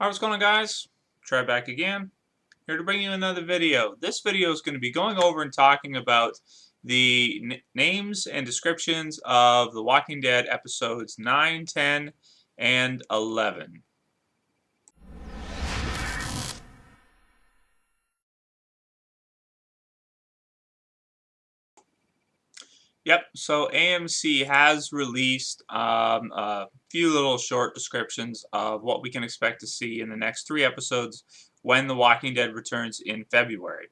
What's going on, guys? Trev back again, here to bring you another video. This video is going to be going over and talking about the names and descriptions of The Walking Dead episodes 9, 10, and 11. Yep, so AMC has released a few little short descriptions of what we can expect to see in the next 3 episodes when The Walking Dead returns in February.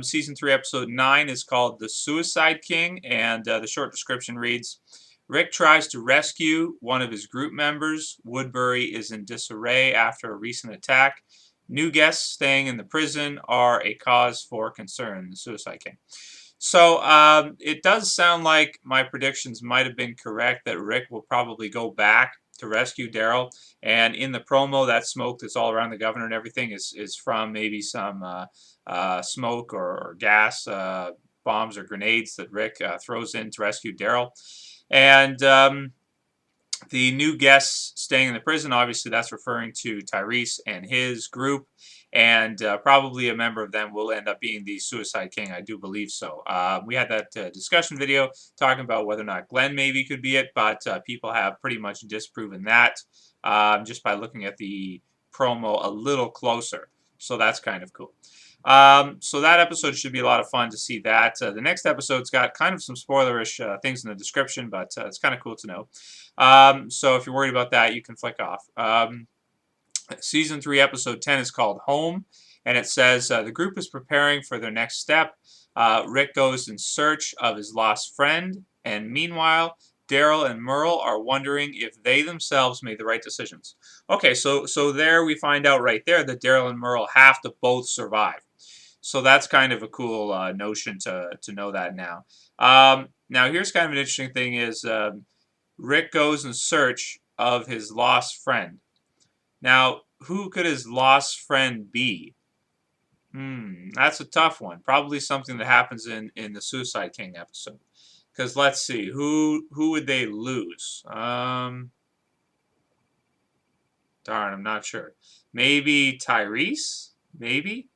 Season 3, Episode 9 is called The Suicide King, and the short description reads, Rick tries to rescue one of his group members. Woodbury is in disarray after a recent attack. New guests staying in the prison are a cause for concern. The Suicide King. So it does sound like my predictions might have been correct, that Rick will probably go back to rescue Daryl. And in the promo, that smoke that's all around the governor and everything is from maybe some smoke or gas bombs or grenades that Rick throws in to rescue Daryl. And the new guests staying in the prison, obviously that's referring to Tyrese and his group, and probably a member of them will end up being the Suicide King. I do believe so. We had that discussion video talking about whether or not Glenn maybe could be it, but people have pretty much disproven that just by looking at the promo a little closer. So that's kind of cool. So that episode should be a lot of fun to see that. The next episode's got kind of some spoilerish things in the description, but it's kind of cool to know. So if you're worried about that, you can flick off. Season 3, Episode 10 is called Home, and it says the group is preparing for their next step. Rick goes in search of his lost friend, and meanwhile, Daryl and Merle are wondering if they themselves made the right decisions. Okay, so there we find out right there that Daryl and Merle have to both survive. So that's kind of a cool notion to know that now. Now here's kind of an interesting thing is Rick goes in search of his lost friend. Now, who could his lost friend be? That's a tough one. Probably something that happens in the Suicide King episode. Because let's see, who would they lose? Darn, I'm not sure. Maybe Tyrese? Maybe?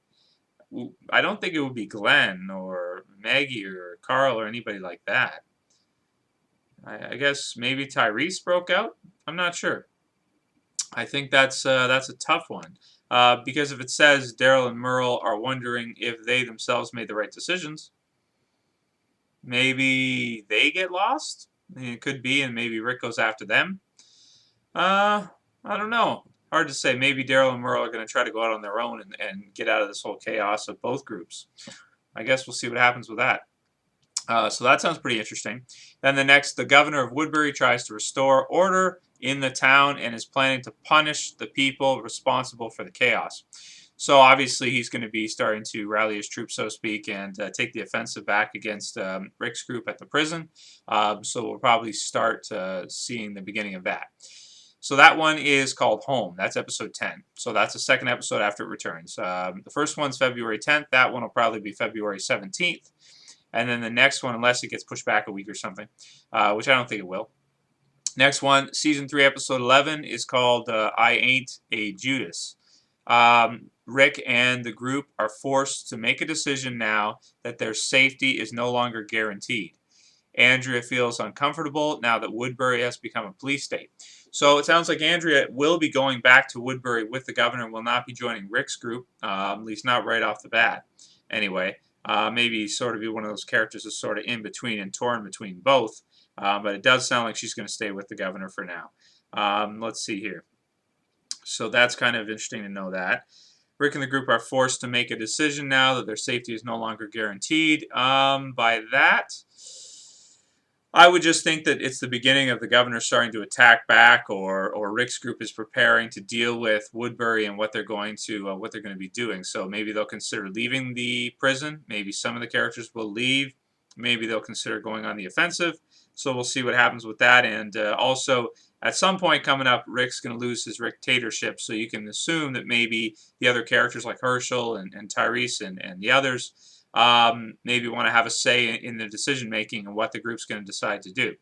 I don't think it would be Glenn or Maggie or Carl or anybody like that. I guess maybe Tyrese broke out? I'm not sure. I think that's a tough one. Because if it says Daryl and Merle are wondering if they themselves made the right decisions, maybe they get lost? It could be, and maybe Rick goes after them. I don't know. Hard to say. Maybe Daryl and Merle are going to try to go out on their own and get out of this whole chaos of both groups. I guess we'll see what happens with that. So that sounds pretty interesting. Then the governor of Woodbury tries to restore order in the town and is planning to punish the people responsible for the chaos. So obviously he's going to be starting to rally his troops, so to speak, and take the offensive back against Rick's group at the prison. So we'll probably start seeing the beginning of that. So that one is called Home. That's episode 10. So that's the second episode after it returns. The first one's February 10th. That one will probably be February 17th. And then the next one, unless it gets pushed back a week or something, which I don't think it will. Next one, Season 3, Episode 11, is called I Ain't a Judas. Rick and the group are forced to make a decision now that their safety is no longer guaranteed. Andrea feels uncomfortable now that Woodbury has become a police state. So it sounds like Andrea will be going back to Woodbury with the governor and will not be joining Rick's group, at least not right off the bat. Anyway, maybe sort of be one of those characters that's sort of in between and torn between both. But it does sound like she's going to stay with the governor for now. Let's see here. So that's kind of interesting to know that. Rick and the group are forced to make a decision now that their safety is no longer guaranteed. By that, I would just think that it's the beginning of the governor starting to attack back, or Rick's group is preparing to deal with Woodbury and what they're going to be doing. So maybe they'll consider leaving the prison. Maybe some of the characters will leave. Maybe they'll consider going on the offensive. So we'll see what happens with that. And also, at some point coming up, Rick's going to lose his dictatorship. So you can assume that maybe the other characters like Herschel and Tyrese and the others maybe want to have a say in the decision making and what the group's going to decide to do.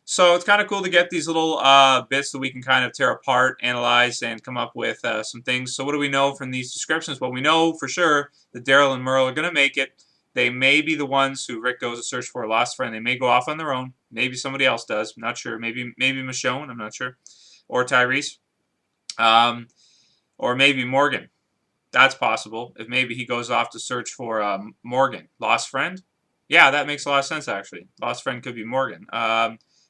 So it's kind of cool to get these little bits that we can kind of tear apart, analyze, and come up with some things. So what do we know from these descriptions? Well, we know for sure that Daryl and Merle are going to make it. They may be the ones who Rick goes to search for a lost friend. They may go off on their own. Maybe somebody else does. I'm not sure. Maybe Michonne. I'm not sure. Or Tyrese. Or maybe Morgan. That's possible. If maybe he goes off to search for Morgan. Lost friend? Yeah, that makes a lot of sense, actually. Lost friend could be Morgan.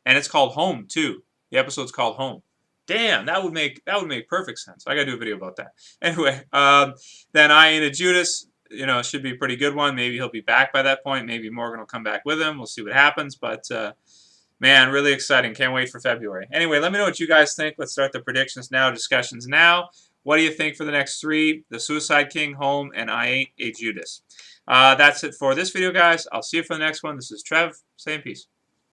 And it's called Home, too. The episode's called Home. Damn, that would make perfect sense. I gotta do a video about that. Anyway, then Ian and Judas, should be a pretty good one. Maybe he'll be back by that point. Maybe Morgan will come back with him. We'll see what happens. But man, really exciting. Can't wait for February. Anyway, let me know what you guys think. Let's start the predictions now, discussions now. What do you think for the next 3? The Suicide King, Home, and I Ain't a Judas. That's it for this video, guys. I'll see you for the next one. This is Trev. Saying peace.